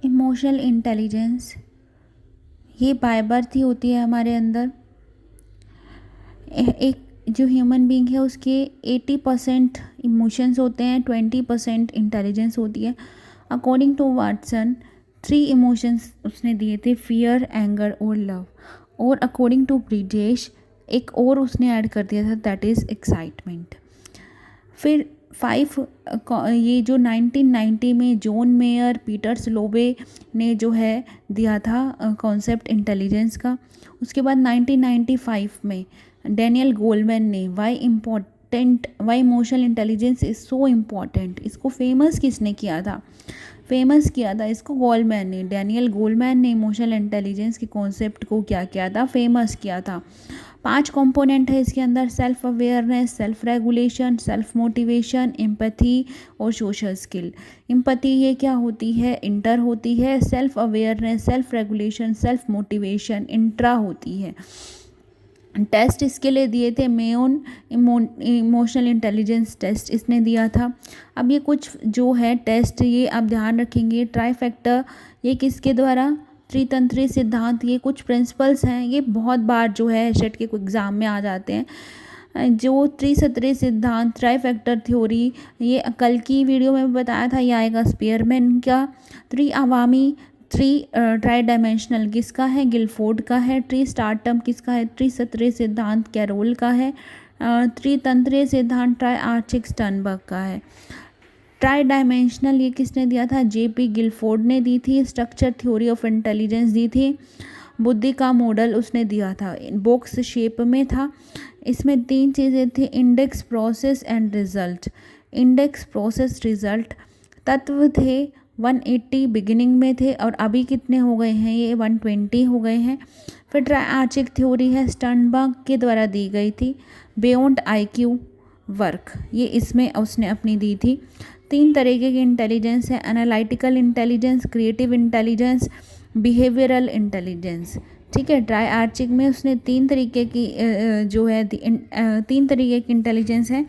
Emotional intelligence ये by birth ही होती है हमारे अंदर। एक जो ह्यूमन बीइंग है उसके 80% इमोशंस होते हैं, 20% इंटेलिजेंस होती है। अकॉर्डिंग टू वाटसन 3 इमोशंस उसने दिए थे, फियर, एंगर और लव। और अकॉर्डिंग टू ब्रिजेश एक और उसने ऐड कर दिया था, दैट इज़ एक्साइटमेंट। फिर 5 ये जो 1990 में जॉन मेयर, पीटर स्लोवे ने जो है दिया था कॉन्सेप्ट इंटेलिजेंस का। उसके बाद 1995 में डैनियल गोलमैन ने why emotional intelligence is so important, इसको फेमस किसने किया था? फेमस किया था इसको गोलमैन ने, डैनियल गोलमैन ने इमोशनल इंटेलिजेंस के कॉन्सेप्ट को क्या किया था? फेमस किया था। 5 कंपोनेंट है इसके अंदर, self awareness, self regulation, self motivation, empathy और सोशल स्किल। एम्पैथी ये क्या होती है? इंटर होती है। Self awareness, self regulation, self motivation intra होती है। टेस्ट इसके लिए दिए थे मेयोन इमोशनल इंटेलिजेंस टेस्ट इसने दिया था। अब ये कुछ जो है टेस्ट ये आप ध्यान रखेंगे, ट्राइफैक्टर ये किसके द्वारा? त्रितंत्री सिद्धांत। ये कुछ प्रिंसिपल्स हैं, ये बहुत बार जो है सेट के एग्ज़ाम में आ जाते हैं। जो त्रिसूत्री सिद्धांत, ट्राइफैक्टर थ्योरी, ये कल की वीडियो में बताया था, ये आएगा स्पीयरमैन का। त्रिआवामी ट्राई डायमेंशनल किसका है? गिलफोर्ड का है। ट्री स्टार्टम किसका है? त्रिसूत्री सिद्धांत कैरोल का है। त्रितंत्रीय सिद्धांत ट्राई आर्चिक स्टर्नबर्ग का है। ट्राई डायमेंशनल ये किसने दिया था? जेपी गिलफोर्ड ने दी थी। स्ट्रक्चर थ्योरी ऑफ इंटेलिजेंस दी थी। बुद्धि का मॉडल उसने दिया था, बॉक्स शेप में था। इसमें 3 चीज़ें थी, index, process and result. Index, process, result. तत्व थे 180 बिगिनिंग में थे और अभी कितने हो गए हैं? ये 120 हो गए हैं। फिर ट्राई आर्चिक थ्योरी है, स्टर्नबर्ग के द्वारा दी गई थी। बियॉन्ड आईक्यू वर्क ये इसमें उसने अपनी दी थी। 3 तरीके की इंटेलिजेंस है, analytical intelligence, creative intelligence, behavioural intelligence. ठीक है, ट्राई आर्चिक में उसने 3 तरीके की जो है 3 तरीके की इंटेलिजेंस है,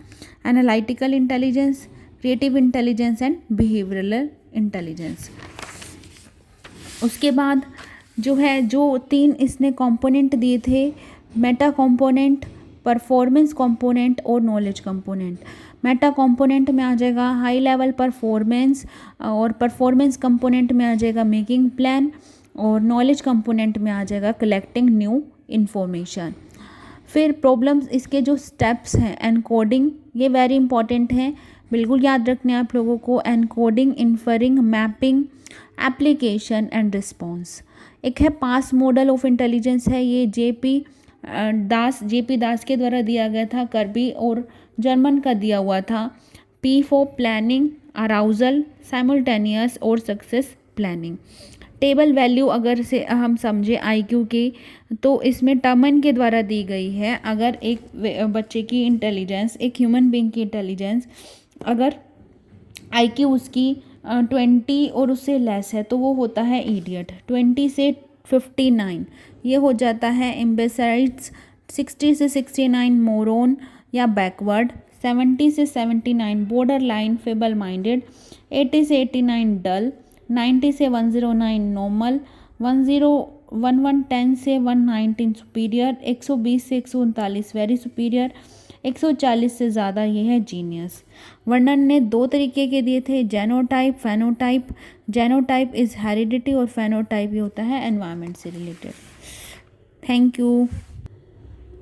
analytical intelligence, creative intelligence and behavioural intelligence. उसके बाद जो है जो 3 इसने कंपोनेंट दिए थे, मेटा कंपोनेंट, परफॉर्मेंस कंपोनेंट और नॉलेज कंपोनेंट। मेटा कंपोनेंट में आ जाएगा हाई लेवल परफॉर्मेंस, और परफॉर्मेंस कंपोनेंट में आ जाएगा मेकिंग प्लान, और नॉलेज कंपोनेंट में आ जाएगा कलेक्टिंग न्यू इन्फॉर्मेशन। फिर प्रॉब्लम्स इसके जो स्टेप्स हैं, एनकोडिंग ये वेरी इंपॉर्टेंट हैं, बिल्कुल याद रखने आप लोगों को। Encoding, inferring, mapping, application and response. एक है पास मॉडल ऑफ इंटेलिजेंस है, ये जेपी दास के द्वारा दिया गया था, कर्बी और जर्मन का दिया हुआ था। P for planning, arousal, simultaneous और सक्सेस प्लानिंग। टेबल वैल्यू अगर से हम समझे आईक्यू की, तो इसमें टर्मन के द्वारा दी गई है। अगर एक बच्चे की इंटेलिजेंस, एक ह्यूमन बीइंग की इंटेलिजेंस, अगर आईक्यू उसकी 20 और उससे लेस है तो वो होता है इडियट। 20 से 59 ये हो जाता है इम्बेसाइड्स। 60 से 69 मोरोन या बैकवर्ड। 70 से 79 बॉर्डर लाइन फेबल माइंडेड। 80 से 89 डल। 90 से 109 नॉर्मल। 110 से 119 सुपीरियर। 120 से 139 वेरी सुपीरियर। 140 से ज़्यादा ये है जीनियस। वर्णन ने 2 तरीके के दिए थे, genotype, phenotype. Genotype is heredity और फेनोटाइप ये होता है एनवायरनमेंट से रिलेटेड। Thank you.